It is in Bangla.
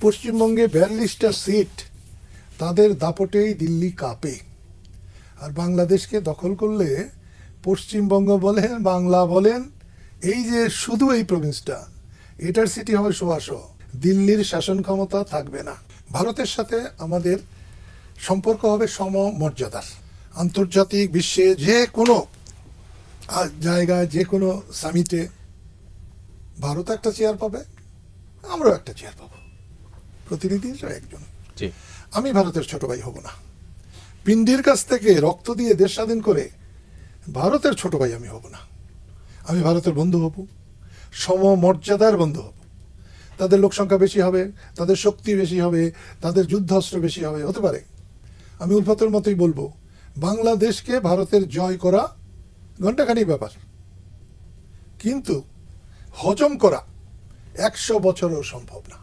পশ্চিমবঙ্গে 42টা সিট তাদের দাপটেই দিল্লি কাঁপে। আর বাংলাদেশকে দখল করলে পশ্চিমবঙ্গ বলেন, বাংলা বলেন, এই যে শুধু এই প্রভিন্সটা, এটার সিটি হবে 100। দিল্লির শাসন ক্ষমতা থাকবে না। ভারতের সাথে আমাদের সম্পর্ক হবে সমমর্যাদার। আন্তর্জাতিক বিশ্বে যে কোনো জায়গায়, যে কোনো সামিটে ভারত একটা চেয়ার পাবে, আমরাও একটা চেয়ার পাবো, প্রতিনিধি হিসেবে একজন। আমি ভারতের ছোট ভাই হব না। পিন্ডির কাছ থেকে রক্ত দিয়ে দেশ স্বাধীন করে ভারতের ছোট ভাই আমি হব না। আমি ভারতের বন্ধু হব, সমমর্যাদার বন্ধু হব। তাদের লোক সংখ্যা বেশি হবে, তাদের শক্তি বেশি হবে, তাদের যুদ্ধাস্ত্র বেশি হবে, হতে পারে। আমি উলফাতের মতোই বলবো, বাংলাদেশকে ভারতের জয় করা ঘণ্টাখানিক ব্যাপার, কিন্তু হজম করা 100 বছরও সম্ভব না।